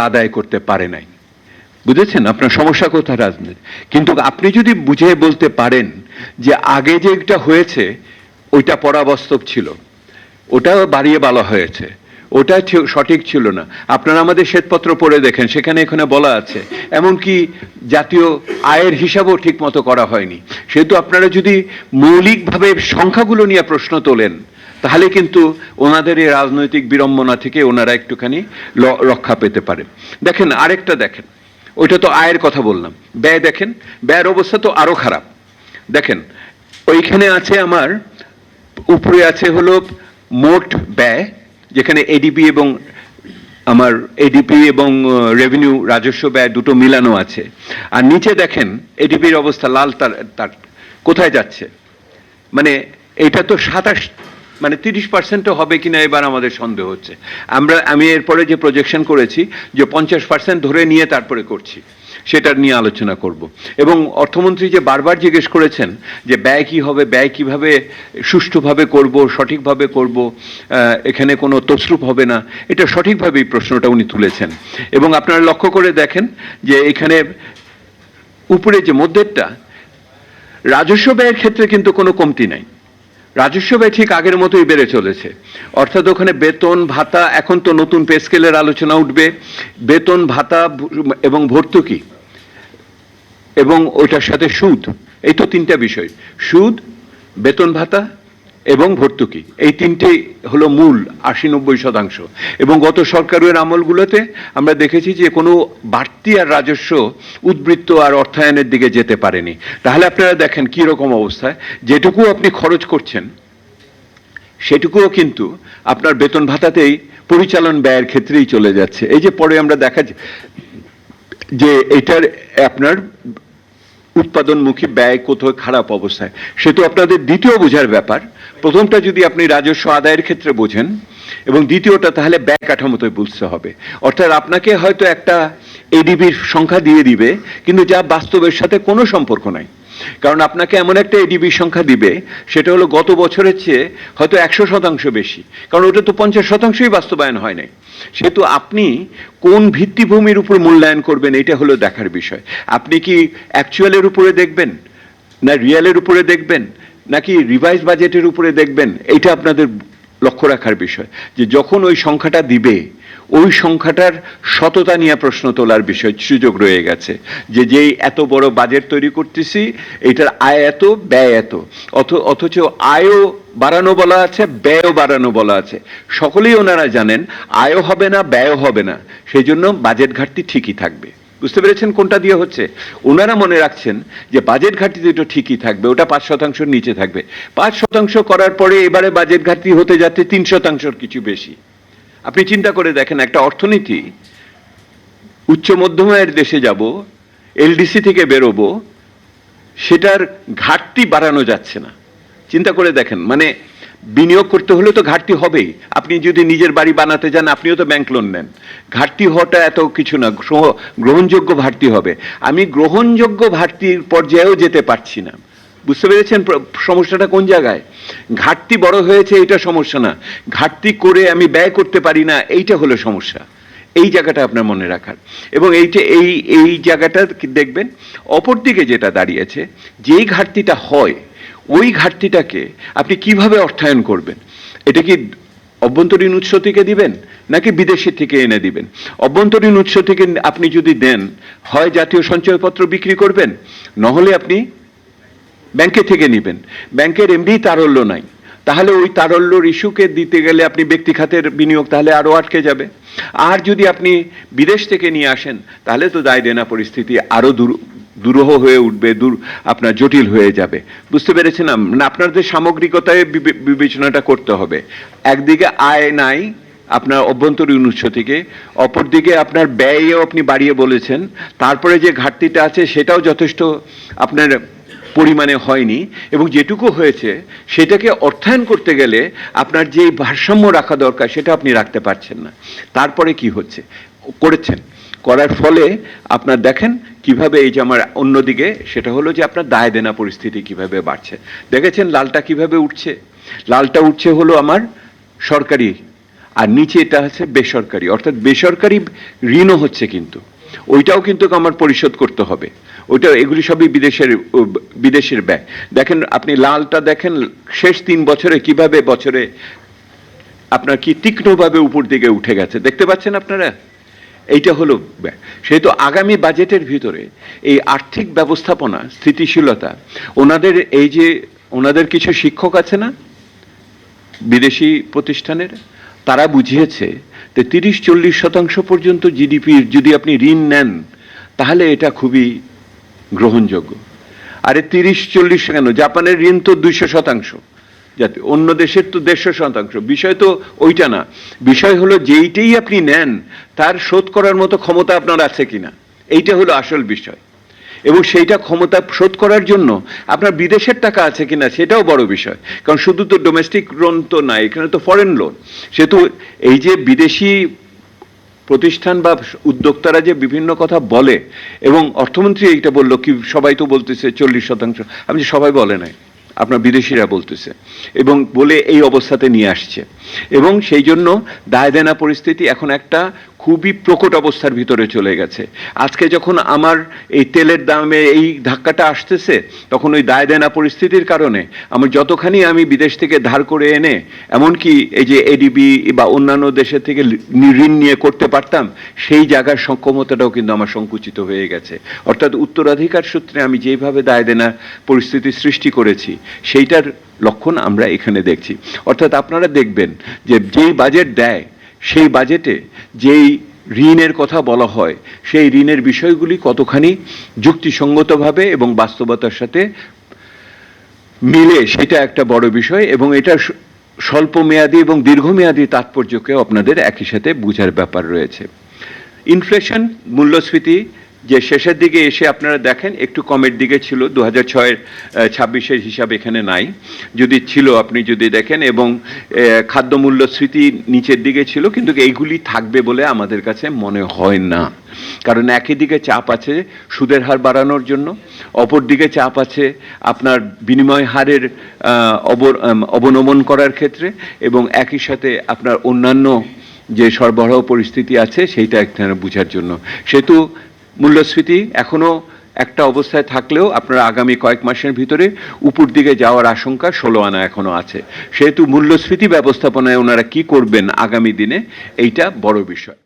আদায় করতে পারে নাই। বুঝেছেন আপনার সমস্যা কোথায় রাজনীতি? কিন্তু আপনি যদি বুঝে বলতে পারেন যে আগে যেটা হয়েছে ওইটা পরাবাস্তব ছিল, ওটা বাড়িয়ে বলা হয়েছে, ওটা সঠিক ছিল না। আপনারা আমাদের শ্বেতপত্র পড়ে দেখেন, সেখানে এখানে বলা আছে এমনকি জাতীয় আয়ের হিসাবও ঠিক মতো করা হয়নি। সেহেতু আপনারা যদি মৌলিকভাবে সংখ্যাগুলো নিয়ে প্রশ্ন তোলেন তাহলে কিন্তু ওনাদের এই রাজনৈতিক বিড়ম্বনা থেকে ওনারা একটুখানি রক্ষা পেতে পারে। দেখেন আরেকটা দেখেন, ওইটা তো আয়ের কথা বললাম, ব্যয় দেখেন, ব্যয়ের অবস্থা তো আরো খারাপ। দেখেন ওইখানে আছে আমার উপরে আছে হলো মোট ব্যয়, যেখানে এডিপি এবং আমার এডিপি এবং রেভিনিউ রাজস্ব ব্যয় দুটো মিলানো আছে। আর নিচে দেখেন এডিপির অবস্থা লাল, তার কোথায় যাচ্ছে, মানে এটা তো 27 মানে 30% হবে কিনা এবার আমাদের সন্দেহ হচ্ছে। আমি এরপরে যে প্রজেকশন করেছি যে 50% ধরে নিয়ে তারপরে করছি, সেটার নিয়ে আলোচনা করব। এবং অর্থমন্ত্রী যে বারবার জিজ্ঞেস করেছেন যে ব্যয় কি হবে, ব্যয় কিভাবে সুষ্ঠুভাবে করব, সঠিকভাবে করব, এখানে কোনো তছরূপ হবে না, এটা সঠিকভাবেই প্রশ্নটা উনি তুলেছেন। এবং আপনারা লক্ষ্য করে দেখেন যে এখানে উপরে যে মধ্যেরটা রাজস্ব ব্যয়ের ক্ষেত্রে কিন্তু কোনো কমতি নাই, রাজস্ব ব্যয় ঠিক আগের মতোই বেড়ে চলেছে। অর্থাৎ ওখানে বেতন ভাতা, এখন তো নতুন পে স্কেলের আলোচনা উঠবে, বেতন ভাতা এবং ভর্তুকি এবং ওইটার সাথে সুদ, এই তো তিনটা বিষয়, সুদ, বেতন ভাতা এবং ভর্তুকি, এই তিনটেই হলো মূল 80-90%। এবং গত সরকারের আমলগুলোতে আমরা দেখেছি যে কোনো বাড়তি আর রাজস্ব উদ্বৃত্ত আর অর্থায়নের দিকে যেতে পারেনি। তাহলে আপনারা দেখেন কি রকম অবস্থায়, যেটুকু আপনি খরচ করছেন সেটুকুও কিন্তু আপনার বেতন ভাতাতেই পরিচালন ব্যয়ের ক্ষেত্রেই চলে যাচ্ছে। এই যে পরে আমরা দেখা যে এটার আপনার উৎপাদনমুখী ব্যয় কোথাও খারাপ অবস্থায়, সে তো আপনাদের দ্বিতীয় বোঝার ব্যাপার। প্রথমটা যদি আপনি রাজস্ব আদায়ের ক্ষেত্রে বোঝেন এবং দ্বিতীয়টা তাহলে ব্যয় কাঠামোতে বুঝতে হবে। অর্থাৎ আপনাকে হয়তো একটা এডিবির সংখ্যা দিয়ে দিবে কিন্তু যা বাস্তবের সাথে কোনো সম্পর্ক নাই, কারণ আপনাকে এমন একটা এডিবি সংখ্যা দিবে সেটা হলো গত বছরের চেয়ে হয়তো 100% বেশি, কারণ ওটা তো 50%ই বাস্তবায়ন হয় নাই। সেহেতু আপনি কোন ভিত্তিভূমির উপর মূল্যায়ন করবেন এটা হলো দেখার বিষয়। আপনি কি অ্যাকচুয়ালের উপরে দেখবেন, না রিয়েলের উপরে দেখবেন, নাকি রিভাইজ বাজেটের উপরে দেখবেন, এইটা আপনাদের লক্ষ্য রাখার বিষয়। যে যখন ওই সংখ্যাটা দিবে ওই সংখ্যাটার সততা নিয়ে প্রশ্ন তোলার বিষয় সুযোগ রয়ে গেছে, যে যেই এত বড় বাজেট তৈরি করতেছি এটার আয় এত, ব্যয় এত, অথচ আয়ও বাড়ানো বলা আছে, ব্যয়ও বাড়ানো বলা আছে। সকলেই ওনারা জানেন আয়ও হবে না, ব্যয়ও হবে না, সেই জন্য বাজেট ঘাটতি ঠিকই থাকবে। বুঝতে পেরেছেন কোনটা দিয়ে হচ্ছে? ওনারা মনে রাখছেন যে বাজেট ঘাটতি তো ঠিকই থাকবে, ওটা 5%-র নিচে থাকবে। 5% করার পরে এবারে বাজেট ঘাটতি হতে যাচ্ছে 3%-র কিছু বেশি। আপনি চিন্তা করে দেখেন, একটা অর্থনীতি উচ্চ মধ্যম আয়ের দেশে যাব, এলডিসি থেকে বেরোবো, সেটার ঘাটতি বাড়ানো যাচ্ছে না। চিন্তা করে দেখেন, মানে বিনিয়োগ করতে হলে তো ঘাটতি হবেই। আপনি যদি নিজের বাড়ি বানাতে যান আপনিও তো ব্যাংক লোন নেন, ঘাটতি হওয়াটা এত কিছু না, গ্রহণযোগ্য ঘাটতি হবে। আমি গ্রহণযোগ্য ঘাটতির পর্যায়েও যেতে পারছি না। বুঝতে পেরেছেন সমস্যাটা কোন জায়গায়? ঘাটতি বড় হয়েছে এটা সমস্যা না, ঘাটতি করে আমি ব্যয় করতে পারি না এইটা হলো সমস্যা। এই জায়গাটা আপনার মনে রাখার। এবং এইটা এই জায়গাটা দেখবেন অপরদিকে যেটা দাঁড়িয়েছে, যেই ঘাটতিটা হয় ওই ঘাটতিটাকে আপনি কিভাবে অর্থায়ন করবেন। এটা কি অভ্যন্তরীণ উৎস থেকে দিবেন নাকি বিদেশি থেকে এনে দিবেন? অভ্যন্তরীণ উৎস থেকে আপনি যদি দেন, হয় জাতীয় সঞ্চয়পত্র বিক্রি করবেন, নহলে আপনি ব্যাংকে থেকে নেবেন। ব্যাংকের এমনি তারল্য নাই, তাহলে ওই তারল্যর ইস্যুকে দিতে গেলে আপনি ব্যক্তি খাতের বিনিয়োগ তাহলে আরো আটকে যাবে। আর যদি আপনি বিদেশ থেকে নিয়ে আসেন তাহলে তো দায় দেনা পরিস্থিতি আরো দুরূহ হয়ে উঠবে, আপনার জটিল হয়ে যাবে। বুঝতে পেরেছেন? আপনাদের সামগ্রিকতায় বিবেচনাটা করতে হবে। একদিকে আয় নাই আপনার অভ্যন্তরীণ উৎস থেকে, অপরদিকে আপনার ব্যয়ও আপনি বাড়িয়ে বলেছেন, তারপরে যে ঘাটতিটা আছে সেটাও যথেষ্ট আপনার পরিমাণে হয়নি, এবং যেটুকু হয়েছে সেটাকে অর্থায়ন করতে গেলে আপনার যে ভারসাম্য রাখা দরকার সেটা আপনি রাখতে পারছেন না। তারপরে কি হচ্ছে করেছেন, করার ফলে আপনার দেখেন কিভাবে এই যে আমার অন্যদিকে সেটা হলো যে আপনার দায় দেনা পরিস্থিতি কিভাবে বাড়ছে। দেখেছেন লালটা কিভাবে উঠছে? লালটা উঠছে হলো আমার সরকারি আর নিচে এটা হচ্ছে বেসরকারি, অর্থাৎ বেসরকারি ঋণও হচ্ছে, কিন্তু ওইটাও কিন্তু আমার পরিশোধ করতে হবে। ওইটা, এগুলি সবই বিদেশের ব্যয়। দেখেন আপনি লালটা দেখেন, শেষ 3 বছরে কিভাবে বছরে আপনার কি তীক্ষ্ণভাবে উপর দিকে উঠে গেছে, দেখতে পাচ্ছেন আপনারা? এইটা হলো ব্যয়। সেহেতু আগামী বাজেটের ভিতরে এই আর্থিক ব্যবস্থাপনা, স্থিতিশীলতা, ওনাদের এই যে ওনাদের কিছু শিক্ষক আছে না বিদেশি প্রতিষ্ঠানের, তারা বুঝিয়েছে যে 30-40% পর্যন্ত জিডিপির যদি আপনি ঋণ নেন তাহলে এটা খুবই গ্রহণযোগ্য। আরে 30-40 কেন, জাপানের ঋণ তো 200%, যাতে অন্য দেশের তো 150%। বিষয় তো ওইটা না, বিষয় হলো যেইটাই আপনি নেন তার শোধ করার মতো ক্ষমতা আপনার আছে কিনা, এইটা হলো আসল বিষয়। এবং সেইটা ক্ষমতা শোধ করার জন্য আপনার বিদেশের টাকা আছে কিনা সেটাও বড় বিষয়। কারণ শুধু তো ডোমেস্টিক লোন তো নাই, এখানে তো ফরেন লোন। সেহেতু এই যে বিদেশি প্রতিষ্ঠান বা উদ্যোক্তারা যে বিভিন্ন কথা বলে, এবং অর্থমন্ত্রী এইটা বললো কি, সবাই তো বলতেছে 40%, আমি সবাই বলে নাই, আপনার বিদেশিরা বলতেছে, এবং বলে এই অবস্থাতে নিয়ে আসছে। এবং সেই জন্য দায় দেনা পরিস্থিতি এখন একটা খুবই প্রকট অবস্থার ভিতরে চলে গেছে। আজকে যখন আমার এই তেলের দামে এই ধাক্কাটা আসতেছে, তখন ওই দায় দেনা পরিস্থিতির কারণে আমার যতখানি আমি বিদেশ থেকে ধার করে এনে, এমনকি এই যে এডিবি বা অন্যান্য দেশের থেকে ঋণ নিয়ে করতে পারতাম, সেই জায়গার সক্ষমতাটাও কিন্তু আমার সংকুচিত হয়ে গেছে। অর্থাৎ উত্তরাধিকার সূত্রে আমি যেভাবে দায় দেনা পরিস্থিতি সৃষ্টি করেছি, সেইটার লক্ষণ আমরা এখানে দেখছি। অর্থাৎ আপনারা দেখবেন যে যেই বাজেট দেয়, সেই বাজেটে যেই ঋণের কথা বলা হয়, সেই ঋণের বিষয়গুলি কতখানি যুক্তিসঙ্গতভাবে এবং বাস্তবতার সাথে মিলে, সেটা একটা বড় বিষয়। এবং এটা স্বল্প মেয়াদী এবং দীর্ঘমেয়াদী তাৎপর্যকেও আপনাদের একই সাথে বোঝার ব্যাপার রয়েছে। ইনফ্লেশন, মূল্যস্ফীতি যে শেষের দিকে এসে আপনারা দেখেন একটু কমের দিকে ছিল, 2006-26 হিসাব এখানে নাই, যদি ছিল আপনি যদি দেখেন, এবং খাদ্য মূল্যস্ফীতি নিচের দিকে ছিল, কিন্তু এইগুলি থাকবে বলে আমাদের কাছে মনে হয় না। কারণ একই দিকে চাপ আছে সুদের হার বাড়ানোর জন্য, অপর দিকে চাপ আছে আপনার বিনিময় হারের অবনমন করার ক্ষেত্রে, এবং একই সাথে আপনার অন্যান্য যে সরবরাহ পরিস্থিতি আছে সেইটা এখানে বোঝার জন্য। সেহেতু মূল্যস্ফীতি এখনো একটা অবস্থায় থাকলেও আপনার আগামী কয়েক মাসের ভিতরে উপর দিকে যাওয়ার আশঙ্কা 16 আনা এখনো আছে। সেহেতু মূল্যস্ফীতি ব্যবস্থাপনায় ওনারা কি করবেন আগামী দিনে, এইটা বড় বিষয়।